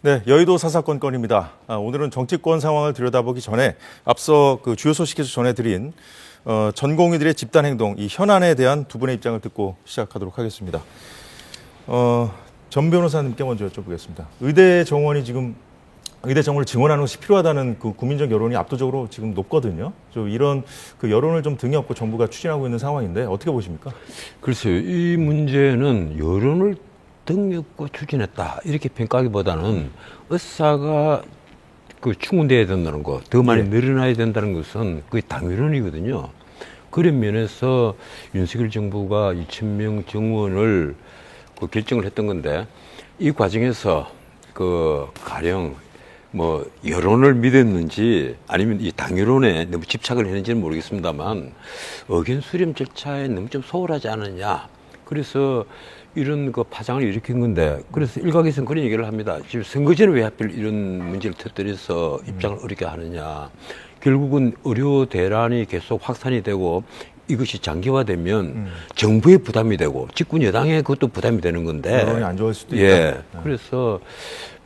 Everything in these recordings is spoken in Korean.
네, 여의도 사사건 건입니다. 오늘은 정치권 상황을 들여다보기 전에 앞서 그 주요 소식에서 전해드린 전공의들의 집단 행동, 이 현안에 대한 두 분의 입장을 듣고 시작하도록 하겠습니다. 전 변호사님께 먼저 여쭤보겠습니다. 의대 정원이 지금 의대 정원을 증원하는 것이 필요하다는 그 국민적 여론이 압도적으로 지금 높거든요. 좀 이런 그 여론을 좀 등에 업고 정부가 추진하고 있는 상황인데 어떻게 보십니까? 글쎄요, 이 문제는 여론을 등에 업고 추진했다 이렇게 평가하기보다는 의사가 충분돼야 된다는 거, 더 많이 늘어나야 된다는 것은 거의 당위론이거든요. 그런 면에서 윤석열 정부가 2,000명 정원을 결정을 했던 건데, 이 과정에서 가령 여론을 믿었는지 아니면 이 당위론에 너무 집착을 했는지는 모르겠습니다만 의견 수렴 절차에 너무 좀 소홀하지 않느냐. 그래서 이런 파장을 일으킨 건데, 그래서 일각에서는 그런 얘기를 합니다. 지금 선거 전에 왜 하필 이런 문제를 터뜨려서 입장을 어렵게 하느냐. 결국은 의료 대란이 계속 확산이 되고 이것이 장기화되면 정부의 부담이 되고 집권 여당의 그것도 부담이 되는 건데. 여론이 안 좋을 수도 있다. 예. 그래서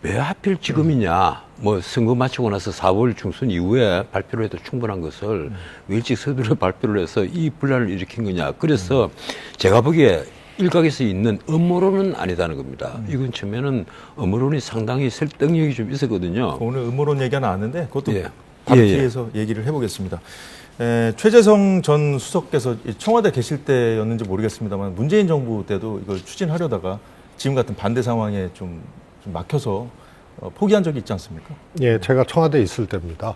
왜 하필 지금이냐. 선거 마치고 나서 4월 중순 이후에 발표를 해도 충분한 것을 왜 일찍 서둘러 발표를 해서 이 분란을 일으킨 거냐. 그래서 제가 보기에 일각에서 있는 음모론은 아니다는 겁니다. 이건 처음에는 음모론이 상당히 설득력이 좀 있었거든요. 오늘 음모론 얘기가 나왔는데 그것도 예. 바로 뒤에서 얘기를 해보겠습니다. 최재성 전 수석께서 청와대 계실 때였는지 모르겠습니다만 문재인 정부 때도 이걸 추진하려다가 지금 같은 반대 상황에 좀 막혀서 포기한 적이 있지 않습니까? 예, 제가 청와대에 있을 때입니다.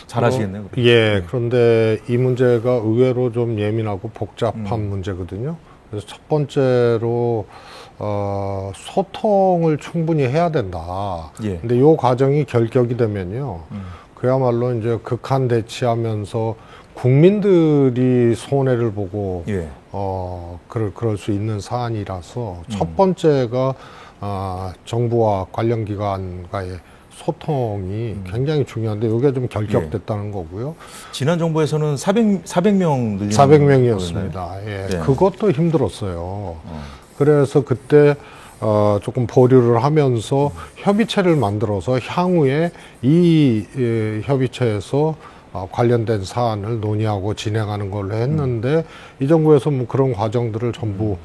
잘하시겠네요. 예, 그런데 이 문제가 의외로 좀 예민하고 복잡한 문제거든요. 그래서 첫 번째로 소통을 충분히 해야 된다. 예. 근데 이 과정이 결격이 되면요, 그야말로 이제 극한 대치하면서 국민들이 손해를 보고 예. 그럴 수 있는 사안이라서 첫 번째가 정부와 관련 기관과의 소통이 굉장히 중요한데 이게 좀 결격됐다는 거고요. 지난 정부에서는 400명 늘리는 400명이었습니다. 예. 네. 그것도 힘들었어요. 그래서 그때 조금 보류를 하면서 협의체를 만들어서 향후에 이 협의체에서 관련된 사안을 논의하고 진행하는 걸로 했는데 이 정부에서 그런 과정들을 전부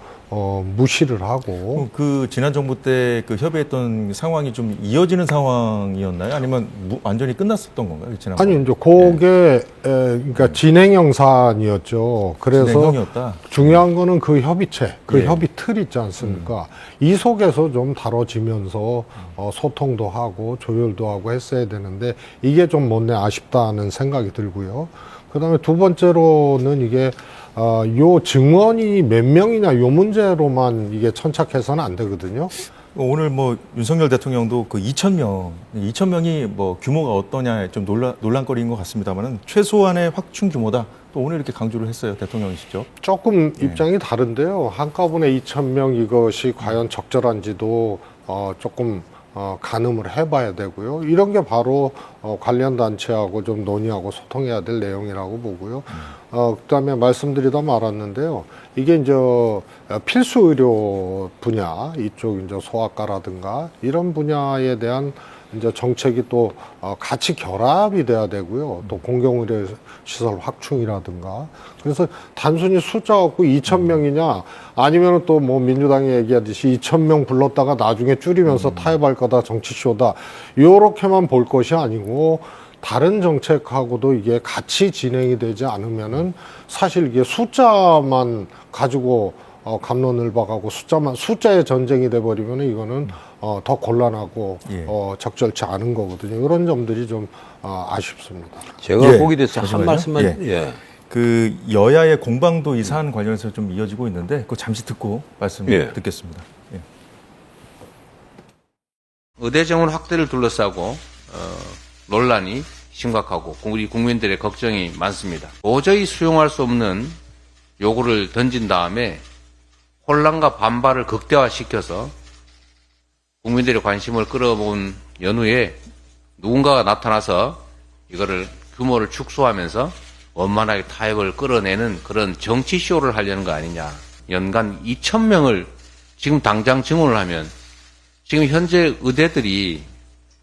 무시를 하고. 그 지난 정부 때 그 협의했던 상황이 좀 이어지는 상황이었나요? 아니면 완전히 끝났었던 건가요? 지난 아니, 이제 그게 그러니까 진행형 사안이었죠. 그래서 진행형이었다. 중요한 거는 그 협의체, 예. 협의 틀 있지 않습니까? 이 속에서 좀 다뤄지면서 소통도 하고 조율도 하고 했어야 되는데 이게 좀 못내 아쉽다는 생각이 들고요. 그다음에 두 번째로는 이게 요 증언이 몇 명이냐 요 문제로만 이게 천착해서는 안 되거든요. 오늘 윤석열 대통령도 그 2,000명이 규모가 어떠냐 좀 논란거리인 것 같습니다만은 최소한의 확충 규모다. 또 오늘 이렇게 강조를 했어요, 대통령이시죠? 조금 입장이 다른데요. 한꺼번에 2,000명 이것이 과연 적절한지도 조금 가늠을 해봐야 되고요. 이런 게 바로 관련 단체하고 좀 논의하고 소통해야 될 내용이라고 보고요. 그다음에 말씀드리다 말았는데요. 이게 이제 필수 의료 분야 이쪽 이제 소아과라든가 이런 분야에 대한 이제 정책이 또 같이 결합이 돼야 되고요. 또 공공의료 시설 확충이라든가. 그래서 단순히 숫자 갖고 2,000명이냐 아니면 또 민주당이 얘기하듯이 2,000명 불렀다가 나중에 줄이면서 타협할 거다 정치쇼다 요렇게만 볼 것이 아니고 다른 정책하고도 이게 같이 진행이 되지 않으면은 사실 이게 숫자만 가지고 갑론을 박하고 숫자의 전쟁이 돼버리면 이거는 더 곤란하고 적절치 않은 거거든요. 이런 점들이 좀 아쉽습니다. 제가 보기 대해서 한 말씀만. 그 여야의 공방도 이 사안 관련해서 좀 이어지고 있는데 그거 잠시 듣고 말씀 듣겠습니다. 의대 정원 확대를 둘러싸고 논란이 심각하고 우리 국민들의 걱정이 많습니다. 도저히 수용할 수 없는 요구를 던진 다음에 혼란과 반발을 극대화시켜서 국민들의 관심을 끌어모은 연후에 누군가가 나타나서 이거를 규모를 축소하면서 원만하게 타협을 끌어내는 그런 정치쇼를 하려는 거 아니냐. 연간 2,000명을 지금 당장 증원을 하면 지금 현재 의대들이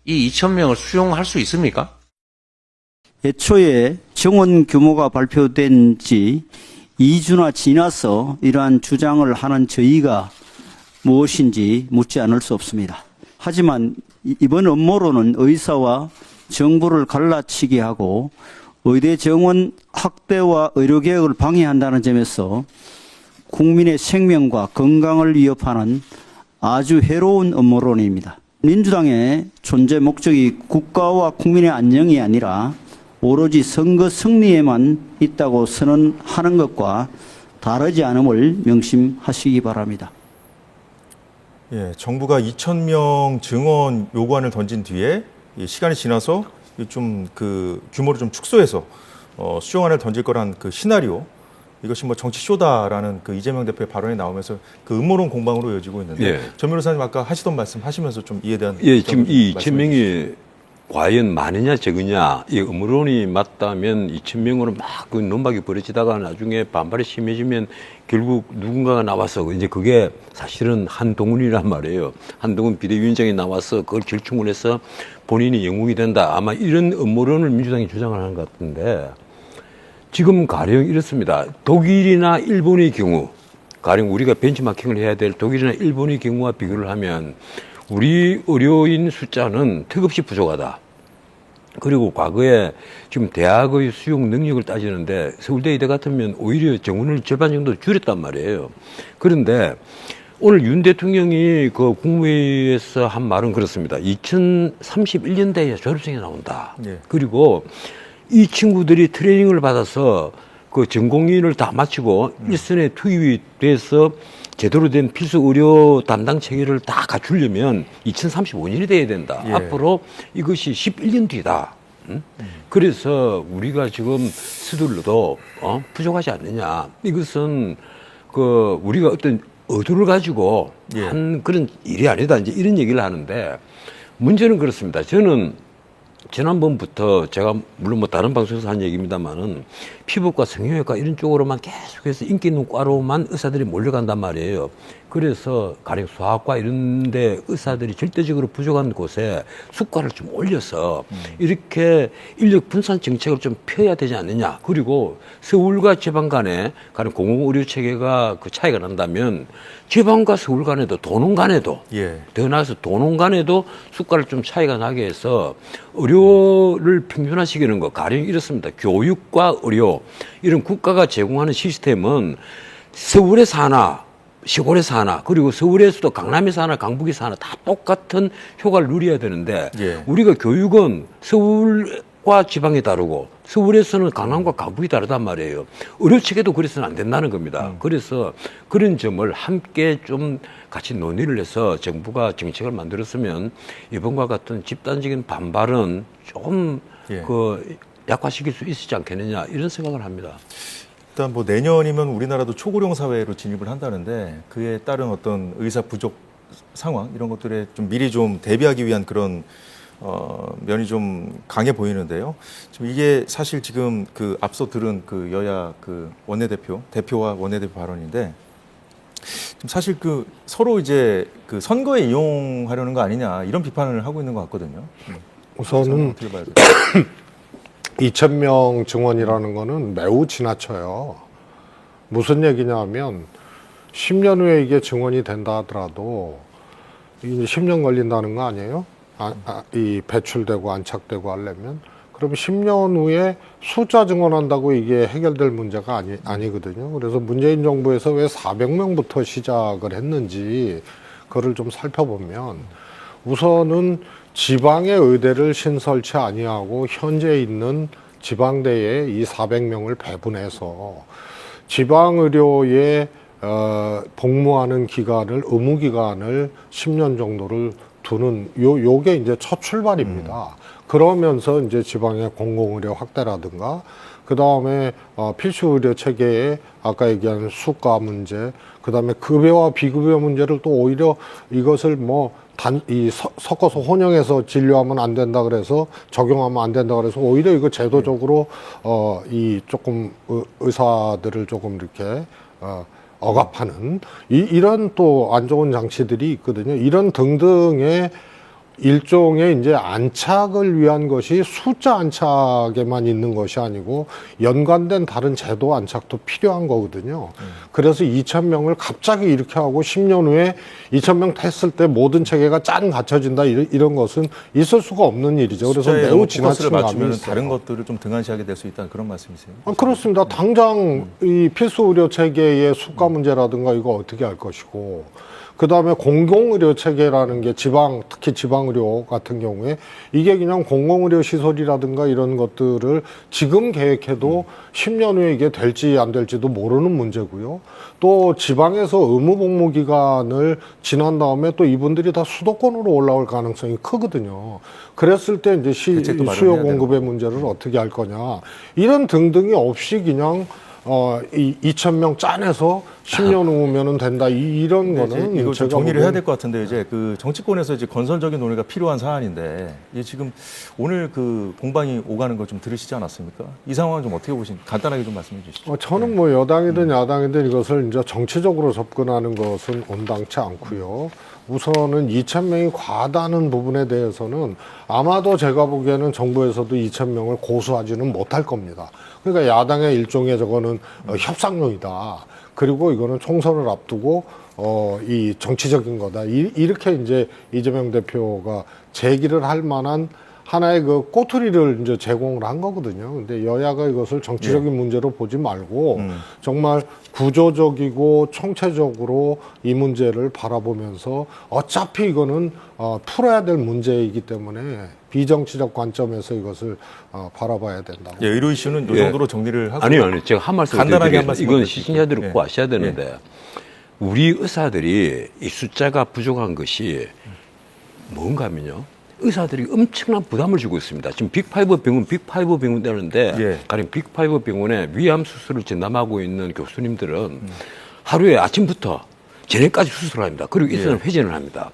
이 2,000명을 수용할 수 있습니까? 애초에 정원 규모가 발표된 지 2주나 지나서 이러한 주장을 하는 저희가 무엇인지 묻지 않을 수 없습니다. 하지만 이번 업무로는 의사와 정부를 갈라치게 하고 의대 정원 확대와 의료개혁을 방해한다는 점에서 국민의 생명과 건강을 위협하는 아주 해로운 업무론입니다. 민주당의 존재 목적이 국가와 국민의 안녕이 아니라 오로지 선거 승리에만 있다고 선언하는 것과 다르지 않음을 명심하시기 바랍니다. 예, 정부가 2,000명 증원 요구안을 던진 뒤에 이 시간이 지나서 좀 그 규모를 좀 축소해서 수용안을 던질 거란 그 시나리오, 이것이 뭐 정치 쇼다라는 그 이재명 대표의 발언이 나오면서 그 음모론 공방으로 이어지고 있는데, 예. 전 변호사님 아까 하시던 말씀 하시면서 좀 이에 대한 예, 지금 이 말씀해 2,000명이 과연 많으냐 적으냐, 이 음모론이 맞다면 2,000명으로 막 그 논박이 벌어지다가 나중에 반발이 심해지면 결국 누군가가 나와서, 이제 그게 사실은 한동훈이란 말이에요. 한동훈 비대위원장이 나와서 그걸 결충을 해서 본인이 영웅이 된다. 아마 이런 음모론을 민주당이 주장을 하는 것 같은데, 지금 가령 이렇습니다. 독일이나 일본의 경우, 가령 우리가 벤치마킹을 해야 될 독일이나 일본의 경우와 비교를 하면 우리 의료인 숫자는 턱없이 부족하다. 그리고 과거에 지금 대학의 수용 능력을 따지는데 서울대 의대 같으면 오히려 정원을 절반 정도 줄였단 말이에요. 그런데 오늘 윤 대통령이 그 국무회의에서 한 말은 그렇습니다. 2031년대에 졸업생이 나온다. 예. 그리고 이 친구들이 트레이닝을 받아서 그 전공의를 다 마치고 일선에 투입이 돼서 제대로 된 필수 의료 담당 체계를 다 갖추려면 2035년이 돼야 된다. 예. 앞으로 이것이 11년 뒤다. 응? 그래서 우리가 지금 서둘러도 부족하지 않느냐. 이것은 그 우리가 어떤 의도를 가지고 예. 한 그런 일이 아니다. 이제 이런 얘기를 하는데, 문제는 그렇습니다. 저는 지난번부터 제가 물론 뭐 다른 방송에서 한 얘기입니다만은 피부과 성형외과 이런 쪽으로만 계속해서 인기 있는 과로만 의사들이 몰려간단 말이에요. 그래서 가령 소아과 이런 데 의사들이 절대적으로 부족한 곳에 수가를 좀 올려서 이렇게 인력 분산 정책을 좀 펴야 되지 않느냐. 그리고 서울과 지방 간에 가령 공공의료 체계가 그 차이가 난다면 지방과 서울 간에도 도농 간에도 예. 더 나아가서 도농 간에도 수가를 좀 차이가 나게 해서 의료를 평준화시키는 거, 가령 이렇습니다. 교육과 의료, 이런 국가가 제공하는 시스템은 서울에서 하나, 시골에서 하나, 그리고 서울에서도 강남에서 하나, 강북에서 하나 다 똑같은 효과를 누려야 되는데, 예. 우리가 교육은 서울과 지방이 다르고 서울에서는 강남과 강북이 다르단 말이에요. 의료 체계도 그래서는 안 된다는 겁니다. 그래서 그런 점을 함께 좀 같이 논의를 해서 정부가 정책을 만들었으면 이번과 같은 집단적인 반발은 조금 예. 그 약화시킬 수 있지 않겠느냐, 이런 생각을 합니다. 일단 뭐 내년이면 우리나라도 초고령 사회로 진입을 한다는데, 그에 따른 어떤 의사 부족 상황 이런 것들에 좀 미리 좀 대비하기 위한 그런 면이 좀 강해 보이는데요. 지금 이게 사실 지금 그 앞서 들은 그 여야 그 대표와 원내대표 발언인데, 지금 사실 그 서로 이제 그 선거에 이용하려는 거 아니냐, 이런 비판을 하고 있는 것 같거든요. 우선은 어떻게 봐야 돼요? 2,000명 증원이라는 거는 매우 지나쳐요. 무슨 얘기냐면 10년 후에 이게 증원이 된다 하더라도 이제 10년 걸린다는 거 아니에요? 이 배출되고 안착되고 하려면. 그럼 10년 후에 숫자 증원한다고 이게 해결될 문제가 아니거든요. 그래서 문재인 정부에서 왜 400명부터 시작을 했는지 그거를 좀 살펴보면, 우선은 지방의 의대를 신설치 아니하고 현재 있는 지방대에 이 400명을 배분해서 지방의료에 복무하는 기간을, 의무 기간을 10년 정도를 두는 요게 이제 첫 출발입니다. 그러면서 이제 지방의 공공의료 확대라든가, 그 다음에 필수 의료 체계에 아까 얘기한 수가 문제, 그 다음에 급여와 비급여 문제를 또 오히려 이것을 섞어서 혼용해서 진료하면 안 된다 그래서 적용하면 안 된다 그래서 오히려 이거 제도적으로 이 조금 의사들을 조금 이렇게 억압하는 이런 또 안 좋은 장치들이 있거든요. 이런 등등의 일종의 이제 안착을 위한 것이 숫자 안착에만 있는 것이 아니고 연관된 다른 제도 안착도 필요한 거거든요. 그래서 2,000명을 갑자기 이렇게 하고 10년 후에 2,000명 했을 때 모든 체계가 짠 갖춰진다 이런 것은 있을 수가 없는 일이죠. 그래서 숫자에 매우 너무 지나친 포커스를 감이 맞추면 있어요. 다른 것들을 좀 등한시하게 될 수 있다는 그런 말씀이세요? 그렇습니다. 당장 이 필수 의료 체계의 수가 문제라든가 이거 어떻게 할 것이고, 그 다음에 공공의료 체계라는 게 특히 지방의료 같은 경우에 이게 그냥 공공의료 시설이라든가 이런 것들을 지금 계획해도 10년 후에 이게 될지 안 될지도 모르는 문제고요. 또 지방에서 의무 복무 기간을 지난 다음에 또 이분들이 다 수도권으로 올라올 가능성이 크거든요. 그랬을 때 이제 대책도 마련해야 수요 되는 공급의 문제를 어떻게 할 거냐. 이런 등등이 없이 그냥 이 2,000명 짜내서 10년 후면은 된다. 이런 거는 이거 좀 제가 정리를 해야 보기엔 될 것 같은데 이제 그 정치권에서 이제 건설적인 논의가 필요한 사안인데 이게 지금 오늘 그 공방이 오가는 걸 좀 들으시지 않았습니까? 이 상황을 좀 어떻게 보신? 간단하게 좀 말씀해 주시죠. 저는 뭐 여당이든 야당이든 이것을 이제 정치적으로 접근하는 것은 온당치 않고요. 우선은 2,000명이 과다는 부분에 대해서는 아마도 제가 보기에는 정부에서도 2,000명을 고수하지는 못할 겁니다. 그러니까 야당의 일종의 저거는 협상용이다. 그리고 이거는 총선을 앞두고 이 정치적인 거다. 이렇게 이제 이재명 대표가 제기를 할 만한 하나의 그 꼬투리를 이제 제공을 한 거거든요. 근데 여야가 이것을 정치적인 문제로 보지 말고 정말 구조적이고 총체적으로 이 문제를 바라보면서 어차피 이거는 풀어야 될 문제이기 때문에 비정치적 관점에서 이것을 바라봐야 된다고. 예, 의료 이슈는 이 예. 정도로 정리를 하고 아니요. 제가 한 말씀 간단하게 한 드리겠습니다. 말씀 이건 드릴게요. 시청자들이 예. 꼭 아셔야 되는데 우리 의사들이 이 숫자가 부족한 것이 뭔가 하면요. 의사들이 엄청난 부담을 주고 있습니다. 지금 빅5 병원 되는데 예. 가령 빅5 병원에 위암 수술을 전담하고 있는 교수님들은 하루에 아침부터 저녁까지 수술을 합니다. 그리고 이틀은 회전을 합니다.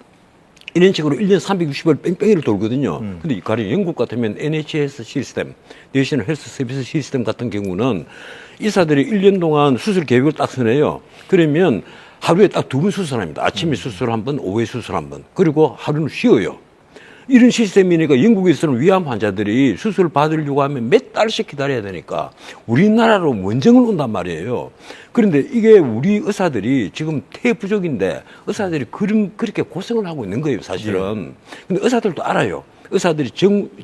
이런 식으로 1년 360일 뺑뺑이를 돌거든요. 근데 가령 영국 같으면 NHS 시스템, 내셔널 헬스 서비스 시스템 같은 경우는 의사들이 1년 동안 수술 계획을 딱 써내요. 그러면 하루에 딱 2번 수술합니다. 아침에 수술 한 번, 오후에 수술 한 번. 그리고 하루는 쉬어요. 이런 시스템이니까 영국에서는 위암 환자들이 수술 받으려고 하면 몇 달씩 기다려야 되니까 우리나라로 원정을 온단 말이에요. 그런데 이게 우리 의사들이 지금 태부족인데 의사들이 그렇게 고생을 하고 있는 거예요, 사실은. 근데 의사들도 알아요. 의사들이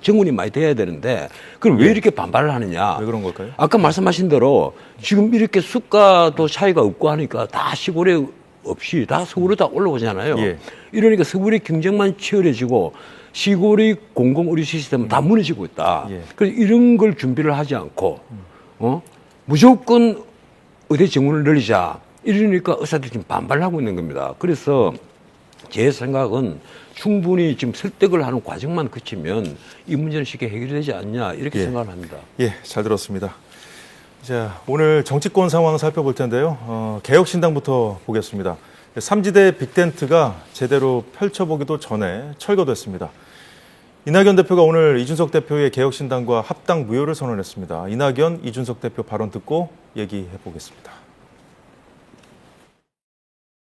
정운이 많이 돼야 되는데 그럼 왜 이렇게 반발을 하느냐? 왜 그런 걸까요? 아까 말씀하신 대로 지금 이렇게 수가도 차이가 없고 하니까 다 시골에 없이 다 서울에 다 올라오잖아요. 예. 이러니까 서울의 경쟁만 치열해지고 시골의 공공의료 시스템은 다 무너지고 있다. 예. 그래서 이런 걸 준비를 하지 않고 무조건 의대 정원을 늘리자 이러니까 의사들이 지금 반발하고 있는 겁니다. 그래서 제 생각은 충분히 지금 설득을 하는 과정만 거치면 이 문제는 쉽게 해결되지 않냐 이렇게 예. 생각을 합니다. 예, 잘 들었습니다. 자, 오늘 정치권 상황 살펴볼 텐데요. 개혁신당부터 보겠습니다. 3지대 빅텐트가 제대로 펼쳐보기도 전에 철거됐습니다. 이낙연 대표가 오늘 이준석 대표의 개혁신당과 합당 무효를 선언했습니다. 이낙연, 이준석 대표 발언 듣고 얘기해 보겠습니다.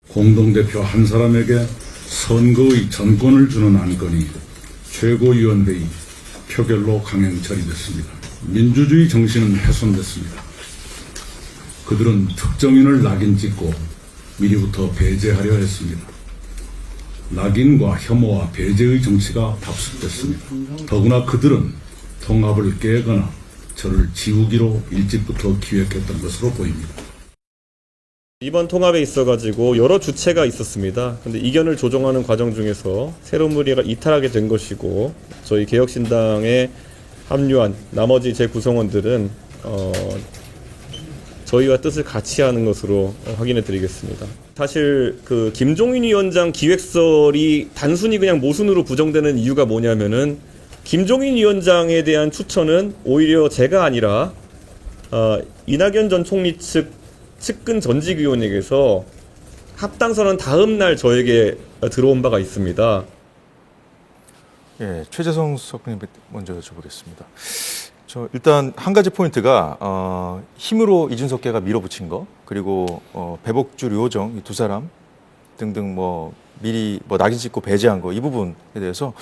공동대표 한 사람에게 선거의 전권을 주는 안건이 최고위원회의 표결로 강행 처리됐습니다. 민주주의 정신은 훼손됐습니다. 그들은 특정인을 낙인 찍고 미리부터 배제하려 했습니다. 낙인과 혐오와 배제의 정치가 답습됐습니다. 더구나 그들은 통합을 깨거나 저를 지우기로 일찍부터 기획했던 것으로 보입니다. 이번 통합에 있어가지고 여러 주체가 있었습니다. 근데 이견을 조정하는 과정 중에서 새로운 무리가 이탈하게 된 것이고 저희 개혁신당에 합류한 나머지 재구성원들은 저희와 뜻을 같이 하는 것으로 확인해 드리겠습니다. 사실 그 김종인 위원장 기획설이 단순히 그냥 모순으로 부정되는 이유가 뭐냐면은 김종인 위원장에 대한 추천은 오히려 제가 아니라 이낙연 전 총리 측 측근 전직위원에게서 합당선언 다음 날 저에게 들어온 바가 있습니다. 예, 최재성 수석님 먼저 여쭤보겠습니다. 일단 한 가지 포인트가 힘으로 이준석계가 밀어붙인 거, 그리고 배복주 류호정 이 두 사람 등등 뭐 미리 뭐 낙인 찍고 배제한 거, 이 부분에 대해서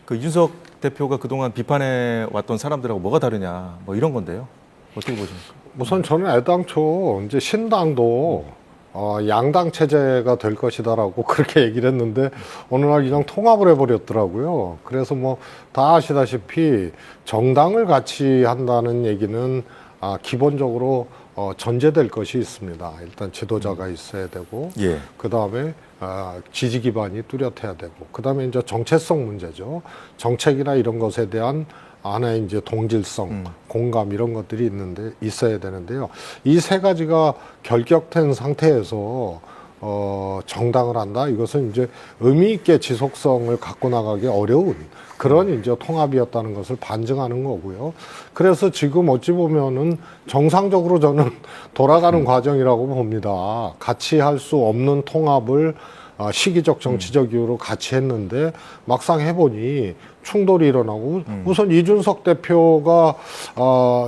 그 이준석 대표가 그동안 비판해 왔던 사람들하고 뭐가 다르냐, 뭐 이런 건데요. 어떻게 보십니까? 우선 저는 애당초 이제 신당도 양당 체제가 될 것이다라고 그렇게 얘기를 했는데 어느 날 그냥 통합을 해버렸더라고요. 그래서 뭐 다 아시다시피 정당을 같이 한다는 얘기는 기본적으로 전제될 것이 있습니다. 일단 지도자가 있어야 되고, 예. 그 다음에 지지 기반이 뚜렷해야 되고, 그 다음에 이제 정체성 문제죠. 정책이나 이런 것에 대한 하나의 이제 동질성, 공감 이런 것들이 있어야 되는데요. 이 세 가지가 결격된 상태에서 정당을 한다. 이것은 이제 의미 있게 지속성을 갖고 나가기 어려운 그런 이제 통합이었다는 것을 반증하는 거고요. 그래서 지금 어찌 보면은 정상적으로 저는 돌아가는 과정이라고 봅니다. 같이 할 수 없는 통합을 시기적 정치적 이유로 같이 했는데 막상 해보니 충돌이 일어나고 우선 이준석 대표가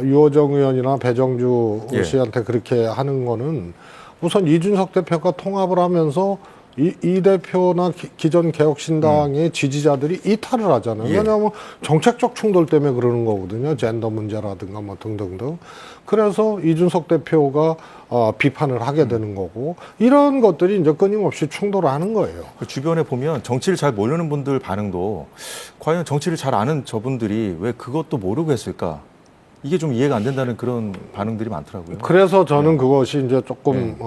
유호정 의원이나 배정주 예. 씨한테 그렇게 하는 거는 우선 이준석 대표가 통합을 하면서 이 대표나 기존 개혁신당의 지지자들이 이탈을 하잖아요. 예. 왜냐하면 정책적 충돌 때문에 그러는 거거든요. 젠더 문제라든가 뭐 등등등. 그래서 이준석 대표가 비판을 하게 되는 거고, 이런 것들이 이제 끊임없이 충돌을 하는 거예요. 그 주변에 보면 정치를 잘 모르는 분들 반응도 과연 정치를 잘 아는 저분들이 왜 그것도 모르고 했을까? 이게 좀 이해가 안 된다는 그런 반응들이 많더라고요. 그래서 저는 그것이 이제 조금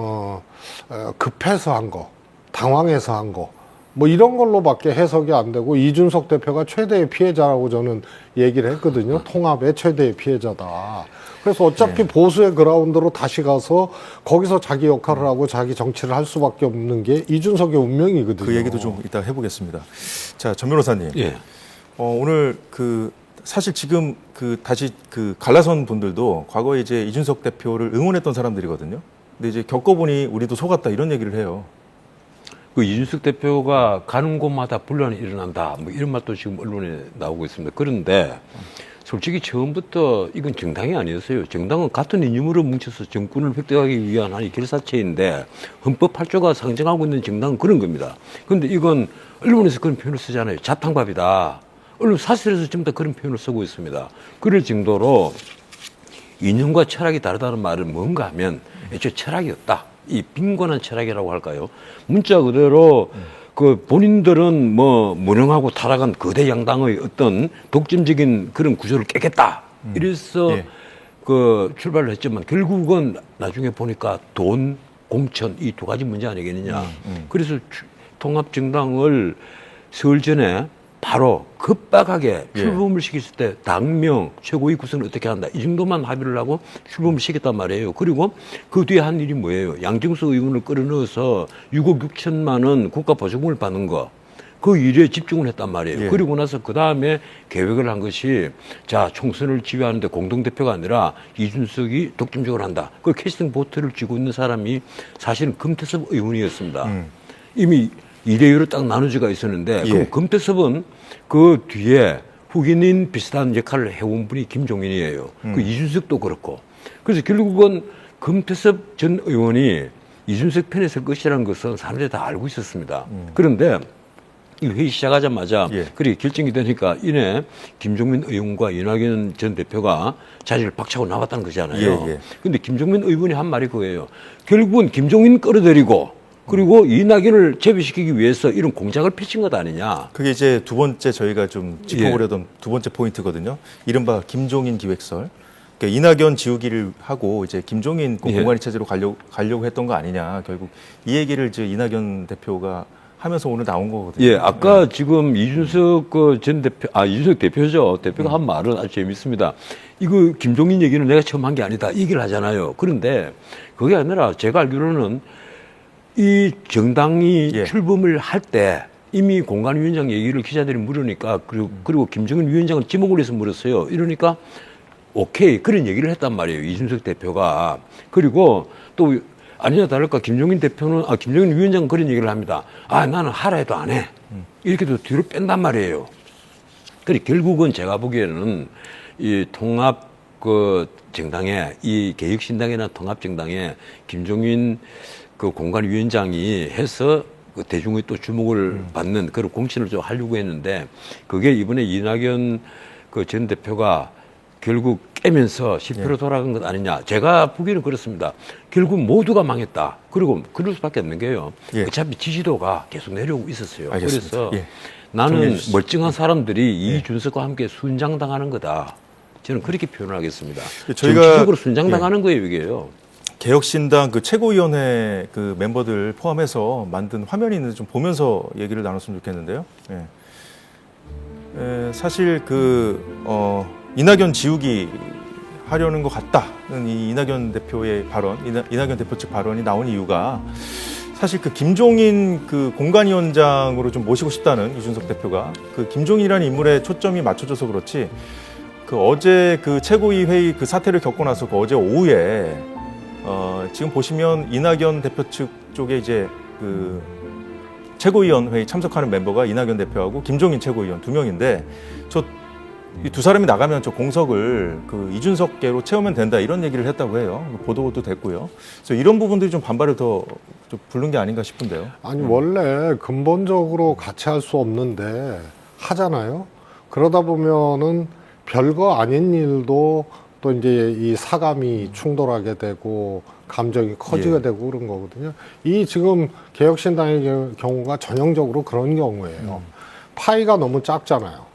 급해서 한 거, 당황해서 한 거, 뭐 이런 걸로밖에 해석이 안 되고, 이준석 대표가 최대의 피해자라고 저는 얘기를 했거든요. 통합의 최대의 피해자다. 그래서 어차피 보수의 그라운드로 다시 가서 거기서 자기 역할을 하고 자기 정치를 할 수밖에 없는 게 이준석의 운명이거든요. 그 얘기도 좀 이따 해보겠습니다. 자, 전 변호사님. 예. 오늘 사실 지금 다시 갈라선 분들도 과거에 이제 이준석 대표를 응원했던 사람들이거든요. 근데 이제 겪어보니 우리도 속았다, 이런 얘기를 해요. 그 이준석 대표가 가는 곳마다 분란이 일어난다, 뭐 이런 말도 지금 언론에 나오고 있습니다. 그런데 솔직히 처음부터 이건 정당이 아니었어요. 정당은 같은 이념으로 뭉쳐서 정권을 획득하기 위한 하나의 결사체인데, 헌법 8조가 상정하고 있는 정당은 그런 겁니다. 그런데 이건 언론에서 그런 표현을 쓰잖아요. 자탕밥이다. 언론 사설에서 전부 다 그런 표현을 쓰고 있습니다. 그럴 정도로 이념과 철학이 다르다는 말은 뭔가 하면 애초에 철학이 없다. 이 빈곤한 철학이라고 할까요? 문자 그대로 본인들은 뭐 무능하고 타락한 거대 양당의 어떤 독점적인 그런 구조를 깨겠다. 이래서 예. 출발을 했지만 결국은 나중에 보니까 돈, 공천 이 두 가지 문제 아니겠느냐. 그래서 통합정당을 설 전에 바로 급박하게 출범을 시켰을 때 당명, 최고위 구성을 어떻게 한다. 이 정도만 합의를 하고 출범을 시켰단 말이에요. 그리고 그 뒤에 한 일이 뭐예요? 양정수 의원을 끌어넣어서 6억 6천만 원 국가 보조금을 받는 거. 그 일에 집중을 했단 말이에요. 예. 그리고 나서 그 다음에 계획을 한 것이, 자, 총선을 지휘하는데 공동대표가 아니라 이준석이 독점적으로 한다. 그 캐스팅 보트를 쥐고 있는 사람이 사실은 금태섭 의원이었습니다. 이미 2대2로 딱 나누지가 있었는데, 예. 그럼 금태섭은 그 뒤에 후견인 비슷한 역할을 해온 분이 김종인이에요. 그 이준석도 그렇고. 그래서 결국은 금태섭 전 의원이 이준석 편에 설 것이라는 것은 사람들이 다 알고 있었습니다. 그런데 이 회의 시작하자마자 예. 그렇게 결정이 되니까 이내 김종민 의원과 이낙연 전 대표가 자리를 박차고 나갔다는 거잖아요. 예, 예. 근데 김종민 의원이 한 말이 그거예요. 결국은 김종민 끌어들이고 그리고 이낙연을 제비시키기 위해서 이런 공작을 펼친 것 아니냐. 그게 이제 두 번째 저희가 좀 짚어보려던 두 번째 포인트거든요. 이른바 김종인 기획설. 그러니까 이낙연 지우기를 하고 이제 김종인 공관위 체제로 가려고 했던 거 아니냐. 결국 이 얘기를 이제 이낙연 대표가 하면서 오늘 나온 거거든요. 예, 아까 지금 이준석 전 대표, 이준석 대표죠. 대표가 한 말은 아주 재밌습니다. 이거 김종인 얘기는 내가 처음 한 게 아니다. 이 얘기를 하잖아요. 그런데 그게 아니라 제가 알기로는 이 정당이 출범을 할 때 이미 공관위원장 얘기를 기자들이 물으니까 그리고 김정은 위원장은 지목을 해서 물었어요. 이러니까 오케이 그런 얘기를 했단 말이에요. 이준석 대표가. 그리고 또 아니나 다를까 김종인 위원장은 그런 얘기를 합니다. 나는 하라 해도 안 해. 이렇게 또 뒤로 뺀단 말이에요. 그래 결국은 제가 보기에는 이 통합 그 정당에 이 개혁신당이나 통합정당에 김종인 그 공관위원장이 해서 그 대중의 또 주목을 받는 그런 공천을 좀 하려고 했는데 그게 이번에 이낙연 그 전 대표가 결국 깨면서 실패로 돌아간 것 아니냐. 제가 보기에는 그렇습니다. 결국 모두가 망했다. 그리고 그럴 수밖에 없는 게요. 예. 어차피 지지도가 계속 내려오고 있었어요. 알겠습니다. 그래서 예. 나는 정리해 주시죠. 멀쩡한 사람들이 이준석과 함께 순장당하는 거다. 저는 그렇게 표현을 하겠습니다. 저희가- 정치적으로 순장당하는 거예요, 이게요. 개혁신당 그 최고위원회 그 멤버들 포함해서 만든 화면이 있는데 좀 보면서 얘기를 나눴으면 좋겠는데요. 사실 이낙연 지우기 하려는 것 같다는 이 이낙연 대표의 발언, 이낙연 대표 측 발언이 나온 이유가 사실 그 김종인 그 공관위원장으로 좀 모시고 싶다는 이준석 대표가 그 김종인이라는 인물에 초점이 맞춰져서 그렇지 그 어제 그 최고위 회의 그 사태를 겪고 나서 그 어제 오후에 지금 보시면 이낙연 대표 측 쪽에 이제 그 최고위원 회의 참석하는 멤버가 이낙연 대표하고 김종인 최고위원 2명인데 이 두 사람이 나가면 저 공석을 그 이준석계로 채우면 된다 이런 얘기를 했다고 해요. 보도도 됐고요. 그래서 이런 부분들이 좀 반발을 더 좀 부른 게 아닌가 싶은데요. 아니 원래 근본적으로 같이 할 수 없는데 하잖아요. 그러다 보면은 별거 아닌 일도 또 이제 이 사감이 충돌하게 되고 감정이 커지게 예. 되고 그런 거거든요. 이 지금 개혁신당의 경우가 전형적으로 그런 경우예요. 파이가 너무 작잖아요.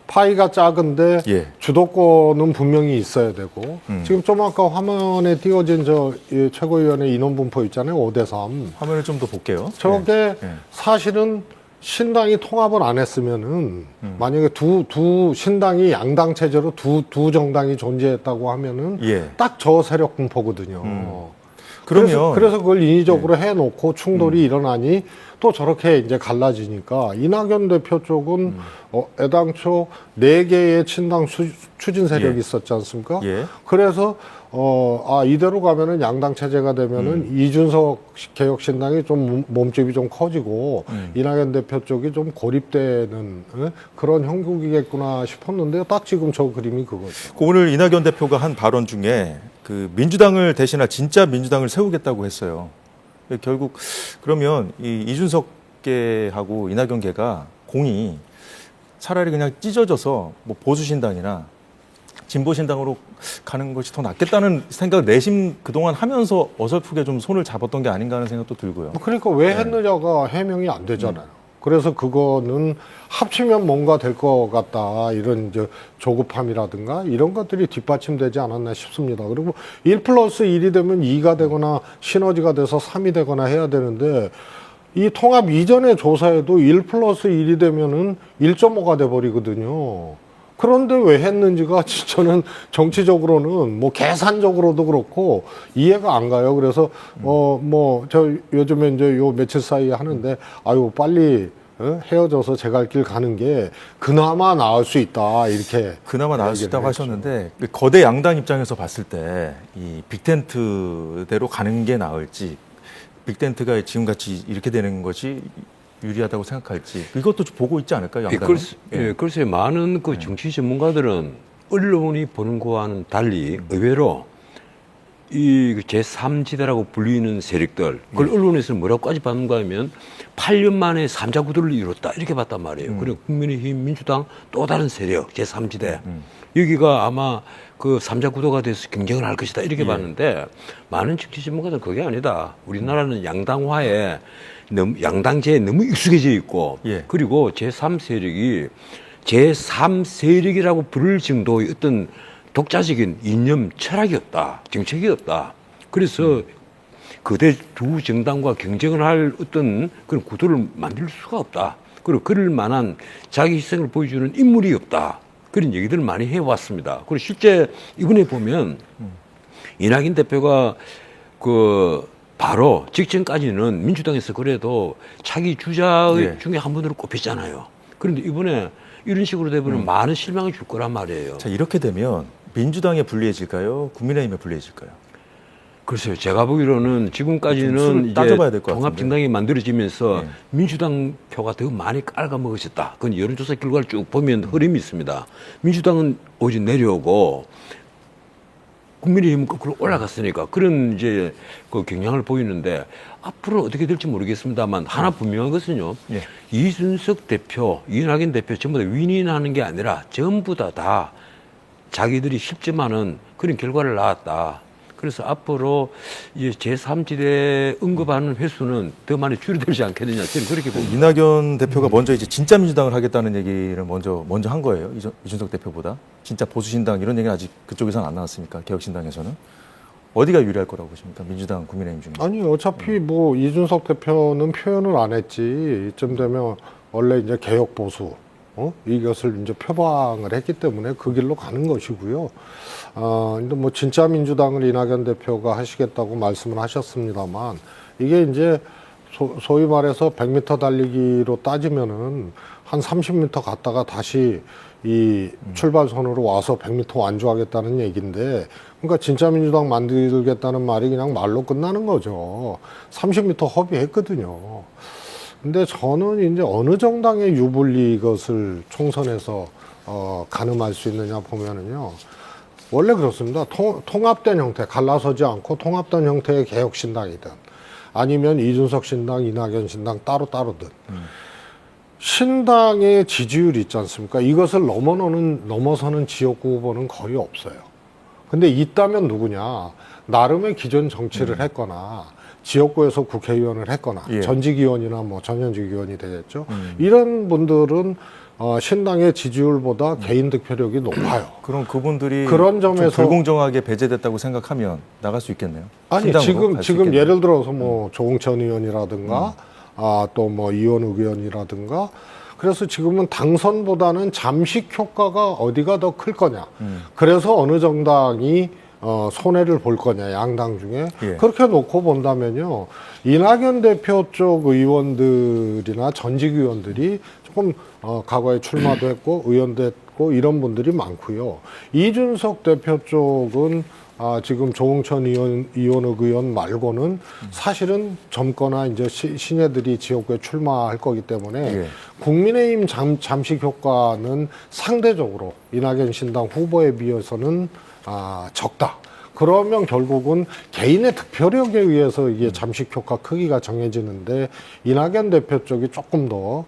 파이가 작은데 예. 주도권은 분명히 있어야 되고 지금 좀 아까 화면에 띄워진 이 최고위원회 인원 분포 있잖아요. 5대3. 화면을 좀 더 볼게요. 저게 예. 사실은 신당이 통합을 안 했으면은 만약에 두 신당이 양당 체제로 두 정당이 존재했다고 하면은 예. 딱 저 세력 분포거든요. 그러면 그래서 그걸 인위적으로 해놓고 충돌이 일어나니 또 저렇게 이제 갈라지니까 이낙연 대표 쪽은 애당초 4개의 친당 추진 세력이 예. 있었지 않습니까? 예. 그래서 이대로 가면은 양당 체제가 되면은 이준석 개혁신당이 좀 몸집이 좀 커지고 이낙연 대표 쪽이 좀 고립되는 그런 형국이겠구나 싶었는데요. 딱 지금 저 그림이 그거죠. 오늘 이낙연 대표가 한 발언 중에 그 민주당을 대신할 진짜 민주당을 세우겠다고 했어요. 결국 그러면 이 이준석계하고 이낙연계가 공이 차라리 그냥 찢어져서 뭐 보수신당이나 진보신당으로 가는 것이 더 낫겠다는 생각을 내심 그동안 하면서 어설프게 좀 손을 잡았던 게 아닌가 하는 생각도 들고요. 그러니까 왜 했느냐가 해명이 안 되잖아요. 그래서 그거는 합치면 뭔가 될 것 같다. 이런 이제 조급함이라든가 이런 것들이 뒷받침되지 않았나 싶습니다. 그리고 1+1이 되면 2가 되거나 시너지가 돼서 3이 되거나 해야 되는데 이 통합 이전의 조사에도 1+1이 되면은 1.5가 돼버리거든요. 그런데 왜 했는지가 저는 정치적으로는 뭐 계산적으로도 그렇고 이해가 안 가요. 그래서 저 요즘에 이제 요 며칠 사이에 하는데 아유 빨리 헤어져서 제 갈 길 가는 게 그나마 나을 수 있다 이렇게 그나마 나을 수 얘기를 있다고 했죠. 하셨는데 그 거대 양당 입장에서 봤을 때 이 빅텐트대로 가는 게 나을지 빅텐트가 지금같이 이렇게 되는 것이 유리하다고 생각할지 이것도 좀 보고 있지 않을까요? 양당은? 글쎄 많은 그 정치 전문가들은 언론이 보는 거와는 달리 의외로 이 제3지대라고 불리는 세력들 그걸 언론에서 뭐라고까지 봤는가 하면 8년 만에 3자 구도를 이뤘다 이렇게 봤단 말이에요. 그리고 국민의힘 민주당 또 다른 세력 제3지대 여기가 아마 그 3자 구도가 돼서 경쟁을 할 것이다 이렇게 봤는데 많은 정치 전문가들은 그게 아니다. 우리나라는 양당화에 양당제에 너무 익숙해져 있고 예. 그리고 제3세력이 제3세력이라고 부를 정도의 어떤 독자적인 이념 철학이 없다. 정책이 없다. 그래서 그대 두 정당과 경쟁을 할 어떤 그런 구도를 만들 수가 없다. 그리고 그럴 만한 자기 희생을 보여주는 인물이 없다. 그런 얘기들을 많이 해왔습니다. 그리고 실제 이번에 보면 이낙연 대표가 바로 직전까지는 민주당에서 그래도 차기 주자 예. 중에 한 분으로 꼽혔잖아요. 그런데 이번에 이런 식으로 되면 많은 실망을 줄 거란 말이에요. 자 이렇게 되면 민주당에 불리해질까요? 국민의힘에 불리해질까요? 글쎄요. 제가 보기로는 좀 지금까지는 수를 이제 따져봐야 될것 같은데. 통합정당이 만들어지면서 네. 민주당 표가 더 많이 깔아먹어졌다. 그건 여론조사 결과를 쭉 보면 흐름이 있습니다. 민주당은 오히려 내려오고 국민의힘은 거꾸로 올라갔으니까 그런 이제 그 경향을 보이는데 앞으로 어떻게 될지 모르겠습니다만 하나 분명한 것은요. 예. 이준석 대표, 이낙연 대표 전부 다 윈윈하는 게 아니라 전부 다 자기들이 실점하는 그런 결과를 낳았다. 그래서 앞으로 이제 제3지대 언급하는 횟수는 더 많이 줄어들지 않겠느냐. 저는 그렇게 봅니다. 이낙연 대표가 먼저 이제 진짜 민주당을 하겠다는 얘기를 먼저 한 거예요. 이준석 대표보다. 진짜 보수신당 이런 얘기는 아직 그쪽에서는 안 나왔으니까, 개혁신당에서는. 어디가 유리할 거라고 보십니까? 민주당, 국민의힘 중에. 아니 어차피 뭐 이준석 대표는 표현을 안 했지. 이쯤 되면 원래 이제 개혁 보수 이것을 이제 표방을 했기 때문에 그 길로 가는 것이고요. 근데 뭐 진짜 민주당을 이낙연 대표가 하시겠다고 말씀을 하셨습니다만 이게 이제 소위 말해서 100m 달리기로 따지면은 한 30m 갔다가 다시 이 출발선으로 와서 100m 완주하겠다는 얘기인데, 그러니까 진짜 민주당 만들겠다는 말이 그냥 말로 끝나는 거죠. 30m 허비했거든요. 근데 저는 이제 어느 정당의 유불리 이것을 총선에서 가늠할 수 있느냐 보면은요. 원래 그렇습니다. 통합된 형태, 갈라서지 않고 통합된 형태의 개혁신당이든 아니면 이준석 신당, 이낙연 신당 따로따로든 신당의 지지율이 있지 않습니까? 이것을 넘어서는 지역구 후보는 거의 없어요. 근데 있다면 누구냐? 나름의 기존 정치를 했거나 지역구에서 국회의원을 했거나 예. 전직 의원이나 뭐 전현직 의원이 되겠죠. 이런 분들은 신당의 지지율보다 개인 득표력이 높아요. 그럼 그분들이 그런 좀 점에서- 불공정하게 배제됐다고 생각하면 나갈 수 있겠네요. 아니 신당으로 갈수 지금 있겠네요. 예를 들어서 뭐 조홍천 의원이라든가 또 뭐 이원욱 의원이라든가, 그래서 지금은 당선보다는 잠식 효과가 어디가 더 클 거냐. 그래서 어느 정당이 손해를 볼 거냐, 양당 중에. 예. 그렇게 놓고 본다면요. 이낙연 대표 쪽 의원들이나 전직 의원들이 조금 과거에 출마도 했고 의원도 했고 이런 분들이 많고요. 이준석 대표 쪽은 지금 조홍천 의원, 이원욱 의원 말고는 사실은 젊거나 이제 신예들이 지역구에 출마할 거기 때문에 예. 국민의힘 잠식 효과는 상대적으로 이낙연 신당 후보에 비해서는 적다. 그러면 결국은 개인의 득표력에 의해서 이게 잠식 효과 크기가 정해지는데 이낙연 대표 쪽이 조금 더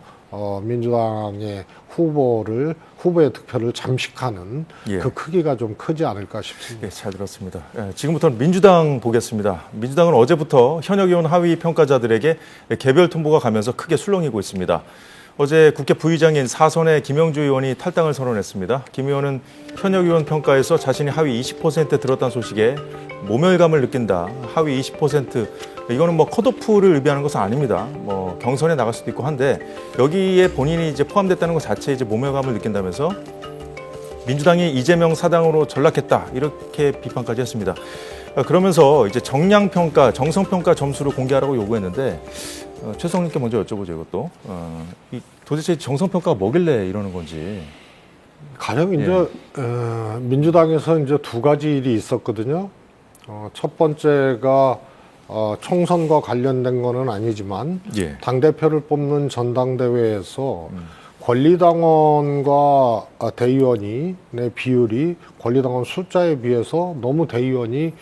민주당의 후보의 득표를 잠식하는 예. 그 크기가 좀 크지 않을까 싶습니다. 예, 잘 들었습니다. 지금부터는 민주당 보겠습니다. 민주당은 어제부터 현역 의원 하위 평가자들에게 개별 통보가 가면서 크게 술렁이고 있습니다. 어제 국회 부의장인 사선의 김영주 의원이 탈당을 선언했습니다. 김 의원은 현역 의원 평가에서 자신이 하위 20% 들었다는 소식에 모멸감을 느낀다. 하위 20% 이거는 뭐 컷오프를 의미하는 것은 아닙니다. 뭐 경선에 나갈 수도 있고 한데 여기에 본인이 이제 포함됐다는 것 자체에 이제 모멸감을 느낀다면서 민주당이 이재명 사당으로 전락했다 이렇게 비판까지 했습니다. 그러면서 이제 정량평가, 정성평가 점수를 공개하라고 요구했는데 최성님께 먼저 여쭤보죠 이것도. 도대체 정성평가가 뭐길래 이러는 건지. 가령 이제 민주당에서 이제 두 가지 일이 있었거든요. 첫 번째가 총선과 관련된 거는 아니지만 예. 당대표를 뽑는 전당대회에서 권리당원과 대의원이 비율이 권리당원 숫자에 비해서 너무 대의원이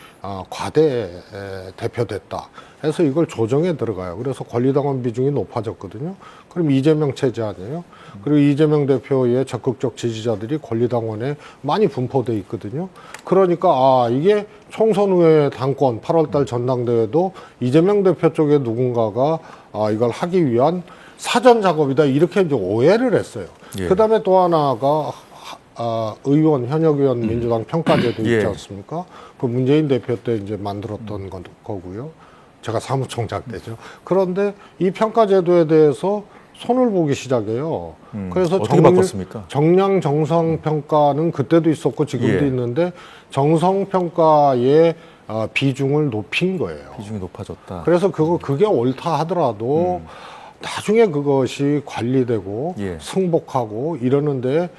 과대 대표됐다 해서 이걸 조정에 들어가요. 그래서 권리당원 비중이 높아졌거든요. 그럼 이재명 체제 아니에요? 그리고 이재명 대표의 적극적 지지자들이 권리당원에 많이 분포돼 있거든요. 그러니까 이게 총선 후에 당권 8월달 전당대회도 이재명 대표 쪽에 누군가가 이걸 하기 위한 사전 작업이다 이렇게 이제 오해를 했어요. 예. 그다음에 또 하나가 의원 현역 의원 민주당 평가제도 예. 있지 않습니까? 그 문재인 대표 때 이제 만들었던 거고요. 제가 사무총장 때죠. 그런데 이 평가제도에 대해서 손을 보기 시작해요. 그래서 어떻게 바꿨습니까? 정량 정성 평가는 그때도 있었고 지금도 예. 있는데 정성 평가의 비중을 높인 거예요. 비중이 높아졌다. 그래서 그게 옳다 하더라도 나중에 그것이 관리되고 예. 승복하고 이러는데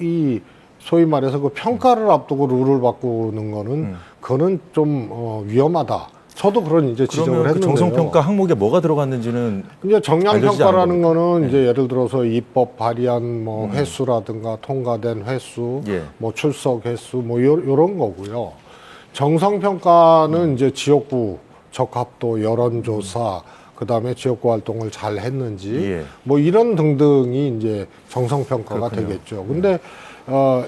이 소위 말해서 그 평가를 앞두고 룰을 바꾸는 거는 그거는 좀 위험하다. 저도 그런 이제 지적을 그러면 그 했는데요. 정성평가 항목에 뭐가 들어갔는지는 이제 정량 알려지지 평가라는 않은 거는 이제 예를 들어서 입법 발의한 횟수라든가 통과된 횟수, 예. 뭐 출석 횟수 뭐 요런 거고요. 정성평가는 이제 지역구 적합도, 여론조사, 그다음에 지역구 활동을 잘 했는지 예. 뭐 이런 등등이 이제 정성평가가 그렇군요. 되겠죠. 근데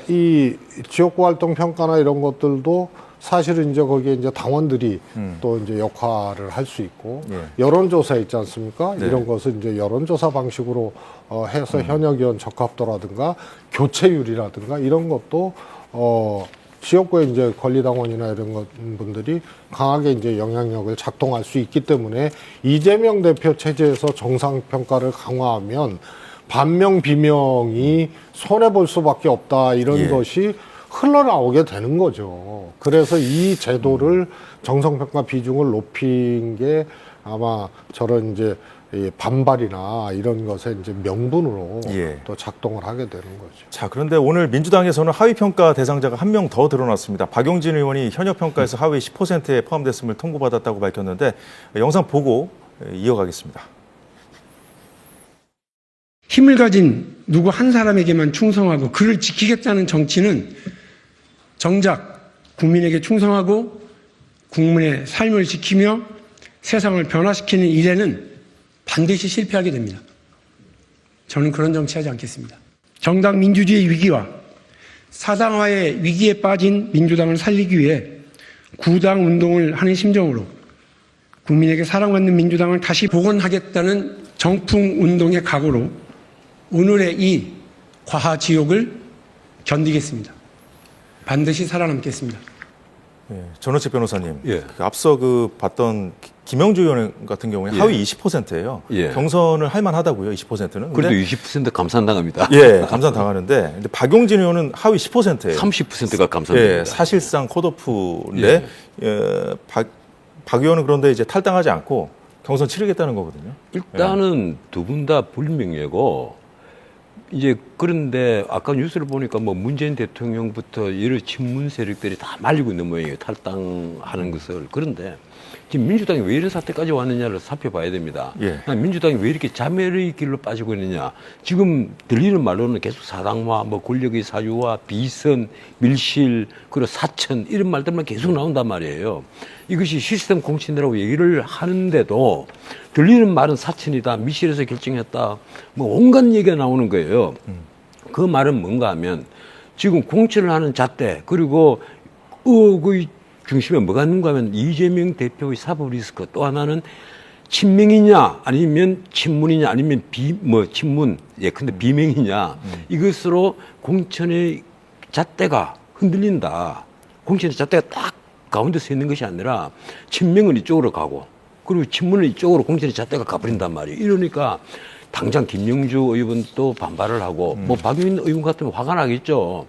이 지역구 활동 평가나 이런 것들도 사실은 이제 거기에 이제 당원들이 또 이제 역할을 할 수 있고 예. 여론조사 있지 않습니까? 네. 이런 것을 이제 여론조사 방식으로 해서 현역 의원 적합도라든가 교체율이라든가 이런 것도 지역구에 이제 권리당원이나 이런 분들이 강하게 이제 영향력을 작동할 수 있기 때문에 이재명 대표 체제에서 정상평가를 강화하면 반명 비명이 손해 볼 수밖에 없다 이런 예. 것이 흘러나오게 되는 거죠. 그래서 이 제도를 정성평가 비중을 높인 게 아마 저런 이제 이 반발이나 이런 것에 이제 명분으로 예. 또 작동을 하게 되는 거죠. 자, 그런데 오늘 민주당에서는 하위평가 대상자가 한 명 더 드러났습니다. 박용진 의원이 현역평가에서 하위 10%에 포함됐음을 통보받았다고 밝혔는데 영상 보고 이어가겠습니다. 힘을 가진 누구 한 사람에게만 충성하고 그를 지키겠다는 정치는 정작 국민에게 충성하고 국민의 삶을 지키며 세상을 변화시키는 일에는 반드시 실패하게 됩니다. 저는 그런 정치하지 않겠습니다. 정당 민주주의 위기와 사당화의 위기에 빠진 민주당을 살리기 위해 구당 운동을 하는 심정으로 국민에게 사랑받는 민주당을 다시 복원하겠다는 정풍 운동의 각오로 오늘의 이 과하지옥을 견디겠습니다. 반드시 살아남겠습니다. 예, 전원책 변호사님, 예. 그 앞서 봤던 김영주 의원 같은 경우에 예. 하위 20%예요. 예. 경선을 할 만하다고요, 20%는. 그래도 20% 감산당합니다. 예, 감산 당하는데 근데 박용진 의원은 하위 10%예요. 30%가 감산됩니다. 예, 사실상 컷오프인데 박 의원은 그런데 이제 탈당하지 않고 경선 치르겠다는 거거든요. 일단은 두 분 다 불명예고 이제 그런데 아까 뉴스를 보니까 뭐 문재인 대통령부터 여러 친문 세력들이 다 말리고 있는 모양이에요. 탈당하는 것을. 그런데 지금 민주당이 왜 이런 사태까지 왔느냐를 살펴봐야 됩니다. 예. 민주당이 왜 이렇게 자멸의 길로 빠지고 있느냐. 지금 들리는 말로는 계속 사당화, 뭐 권력의 사유화, 비선, 밀실, 그리고 사천 이런 말들만 계속 나온단 말이에요. 이것이 시스템 공신이라고 얘기를 하는데도 들리는 말은 사천이다, 밀실에서 결정했다, 뭐 온갖 얘기가 나오는 거예요. 그 말은 뭔가 하면 지금 공천을 하는 잣대 그리고 의혹의 중심에 뭐가 있는가 하면 이재명 대표의 사법 리스크, 또 하나는 친명이냐 아니면 친문이냐 아니면 친문, 근데 비명이냐, 이것으로 공천의 잣대가 흔들린다. 공천의 잣대가 딱 가운데 서 있는 것이 아니라 친명은 이쪽으로 가고 그리고 친문은 이쪽으로 공천의 잣대가 가버린단 말이에요. 이러니까 당장 김영주 의원도 반발을 하고 뭐 박용진 의원 같으면 화가 나겠죠.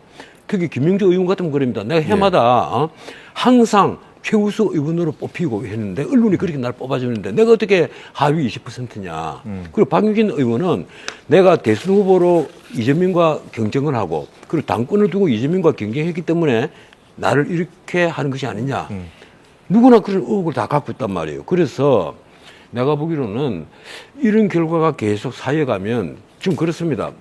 특히 김영주 의원 같으면 그럽니다. 내가 해마다 항상 최우수 의원으로 뽑히고 했는데 언론이 그렇게 날 뽑아주는데 내가 어떻게 하위 20%냐. 그리고 박용진 의원은 내가 대선 후보로 이재명과 경쟁을 하고 그리고 당권을 두고 이재명과 경쟁했기 때문에 나를 이렇게 하는 것이 아니냐. 누구나 그런 의혹을 다 갖고 있단 말이에요. 그래서 내가 보기로는 이런 결과가 계속 쌓여가면 좀 그렇습니다.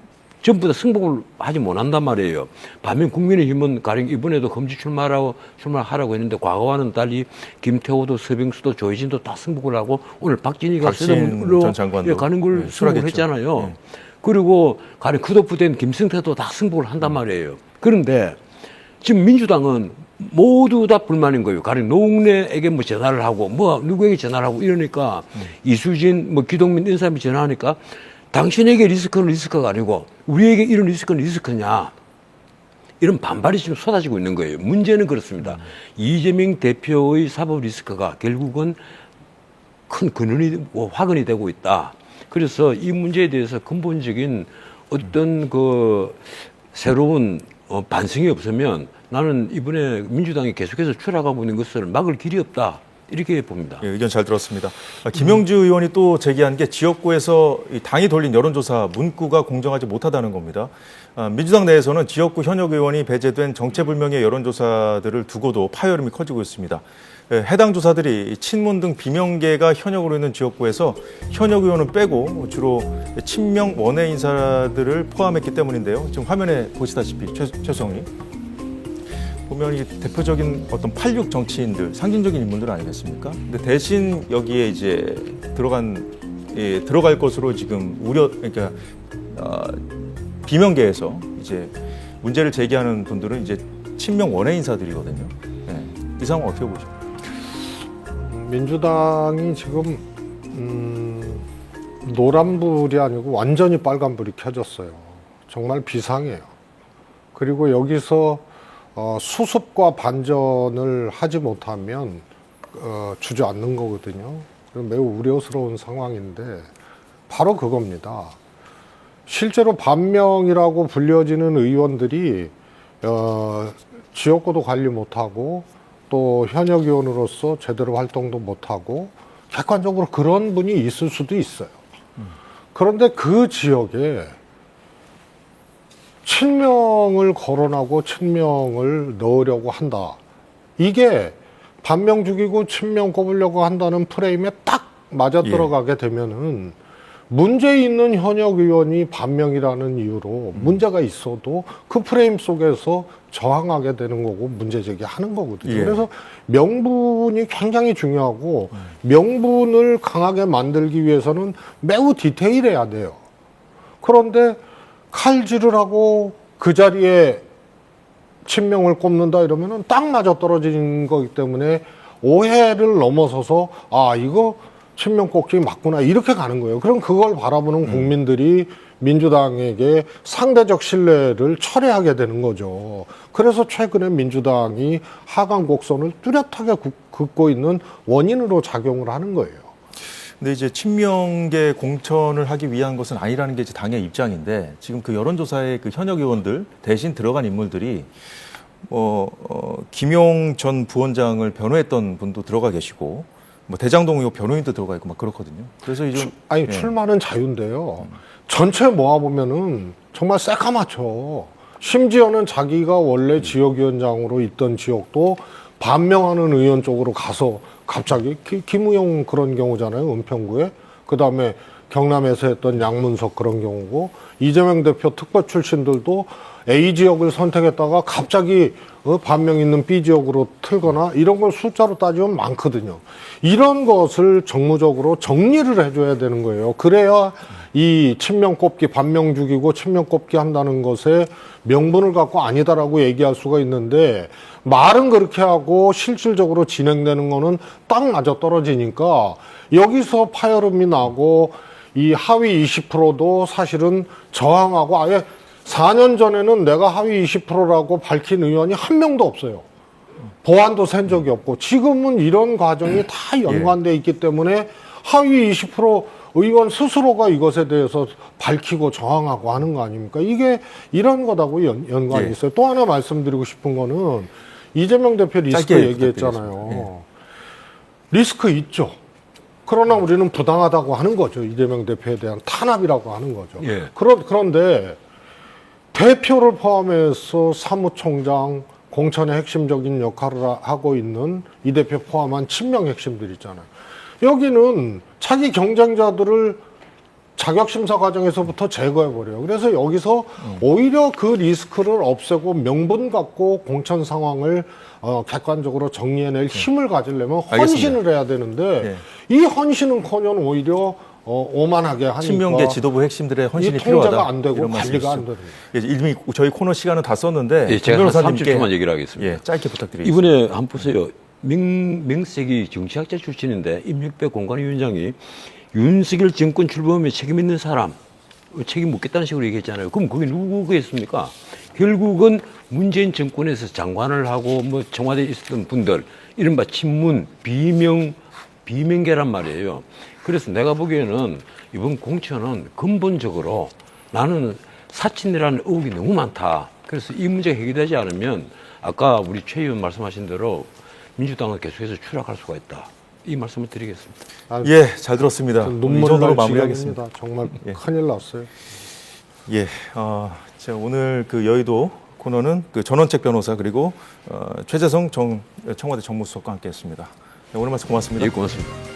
전부 다 승복을 하지 못한단 말이에요. 반면 국민의힘은 가령 이번에도 험지 출마하라고 했는데 과거와는 달리 김태호도 서병수도 조혜진도 다 승복을 하고 오늘 박진희가 전 장관도 가는 걸 승복을 수락했죠. 했잖아요. 그리고 가령 컷오프된 김승태도 다 승복을 한단 말이에요. 그런데 지금 민주당은 모두 다 불만인 거예요. 가령 노웅래에게 뭐 전화를 하고 뭐 누구에게 전화를 하고 이러니까 이수진 뭐 기동민 이런 사람이 전화하니까 당신에게 리스크는 리스크가 아니고 우리에게 이런 리스크는 리스크냐. 이런 반발이 지금 쏟아지고 있는 거예요. 문제는 그렇습니다. 이재명 대표의 사법 리스크가 결국은 큰 근원이 화근이 되고 있다. 그래서 이 문제에 대해서 근본적인 어떤 새로운 반성이 없으면 나는 이번에 민주당이 계속해서 추락하고 있는 것을 막을 길이 없다. 이렇게 봅니다. 예, 의견 잘 들었습니다. 김영주 의원이 또 제기한 게 지역구에서 이 당이 돌린 여론조사 문구가 공정하지 못하다는 겁니다. 민주당 내에서는 지역구 현역 의원이 배제된 정체불명의 여론조사들을 두고도 파열음이 커지고 있습니다. 해당 조사들이 친문 등 비명계가 현역으로 있는 지역구에서 현역 의원은 빼고 주로 친명 원외 인사들을 포함했기 때문인데요. 지금 화면에 보시다시피 최수영님. 보면 이 대표적인 어떤 86 정치인들, 상징적인 인물들 아니겠습니까? 근데 대신 여기에 이제 들어갈 것으로 지금 그러니까 비명계에서 이제 문제를 제기하는 분들은 이제 친명 원외 인사들이거든요. 네. 이 상황 어떻게 보죠? 민주당이 지금 노란불이 아니고 완전히 빨간불이 켜졌어요. 정말 비상해요. 그리고 여기서 수습과 반전을 하지 못하면 주저앉는 거거든요. 매우 우려스러운 상황인데 바로 그겁니다. 실제로 반명이라고 불려지는 의원들이 지역구도 관리 못하고 또 현역 의원으로서 제대로 활동도 못하고 객관적으로 그런 분이 있을 수도 있어요. 그런데 그 지역에 친명을 거론하고 친명을 넣으려고 한다. 이게 반명 죽이고 친명 꼽으려고 한다는 프레임에 딱 맞아 들어가게 되면은 문제 있는 현역 의원이 반명이라는 이유로 문제가 있어도 그 프레임 속에서 저항하게 되는 거고 문제 제기하는 거거든요. 예. 그래서 명분이 굉장히 중요하고 명분을 강하게 만들기 위해서는 매우 디테일해야 돼요. 그런데 칼질을 하고 그 자리에 친명을 꼽는다 이러면은 딱 맞아 떨어지는 거기 때문에 오해를 넘어서서 이거 친명 꼽기 맞구나 이렇게 가는 거예요. 그럼 그걸 바라보는 국민들이 민주당에게 상대적 신뢰를 철회하게 되는 거죠. 그래서 최근에 민주당이 하강 곡선을 뚜렷하게 긋고 있는 원인으로 작용을 하는 거예요. 근데 이제 친명계 공천을 하기 위한 것은 아니라는 게 이제 당의 입장인데 지금 그 여론조사에 그 현역 의원들 대신 들어간 인물들이 김용 전 부원장을 변호했던 분도 들어가 계시고 대장동 의혹 변호인도 들어가 있고 막 그렇거든요. 그래서 이제 출마는 자유인데요. 전체 모아보면은 정말 새까맣죠. 심지어는 자기가 원래 지역위원장으로 있던 지역도 반명하는 의원 쪽으로 가서 갑자기 김우영 그런 경우잖아요. 은평구에. 그다음에 경남에서 했던 양문석 그런 경우고 이재명 대표 특보 출신들도 A 지역을 선택했다가 갑자기 반명 있는 B 지역으로 틀거나 이런 걸 숫자로 따지면 많거든요. 이런 것을 정무적으로 정리를 해줘야 되는 거예요. 그래야 이 친명 꼽기, 반명 죽이고 친명 꼽기 한다는 것에 명분을 갖고 아니다라고 얘기할 수가 있는데 말은 그렇게 하고 실질적으로 진행되는 거는 딱 맞아 떨어지니까 여기서 파열음이 나고 이 하위 20%도 사실은 저항하고 아예 4년 전에는 내가 하위 20%라고 밝힌 의원이 한 명도 없어요. 보안도 센 적이 없고 지금은 이런 과정이 다 연관돼 있기 때문에 하위 20% 의원 스스로가 이것에 대해서 밝히고 저항하고 하는 거 아닙니까? 이게 이런 거다고 연관이 있어요. 또 하나 말씀드리고 싶은 거는 이재명 대표 리스크 얘기했잖아요. 리스크 있죠. 그러나 우리는 부당하다고 하는 거죠. 이재명 대표에 대한 탄압이라고 하는 거죠. 그런데 대표를 포함해서 사무총장, 공천의 핵심적인 역할을 하고 있는 이 대표 포함한 친명 핵심들 있잖아요. 여기는 자기 경쟁자들을 자격심사 과정에서부터 제거해버려요. 그래서 여기서 오히려 그 리스크를 없애고 명분 갖고 공천 상황을 객관적으로 정리해낼 힘을 가지려면 헌신을 해야 되는데 이 헌신은커녕 오히려 오만하게 하니까 친명계 지도부 핵심들의 헌신이 통제가 필요하다. 안 되고 관리가 안 되는. 이미 저희 코너 시간은 다 썼는데 제가 한 30초만 얘기를 하겠습니다. 짧게 부탁드리겠습니다. 이번에 한번 보세요. 명색이 정치학자 출신인데 임육배 공관위원장이 윤석열 정권 출범에 책임 있는 사람 책임 묻겠다는 식으로 얘기했잖아요. 그럼 그게 누구겠습니까? 결국은 문재인 정권에서 장관을 하고 청와대에 있었던 분들 이른바 친문 비명계란 말이에요. 그래서 내가 보기에는 이번 공천은 근본적으로 나는 사친이라는 의혹이 너무 많다. 그래서 이 문제가 해결되지 않으면 아까 우리 최 의원 말씀하신 대로 민주당은 계속해서 추락할 수가 있다. 이 말씀을 드리겠습니다. 잘 들었습니다. 눈물 이 정도로 날 마무리하겠습니다. 지경입니다. 정말 큰일 났어요. 제가 오늘 그 여의도 코너는 그 전원책 변호사 그리고 최재성 청와대 정무수석과 함께했습니다. 오늘 말씀 고맙습니다. 고맙습니다.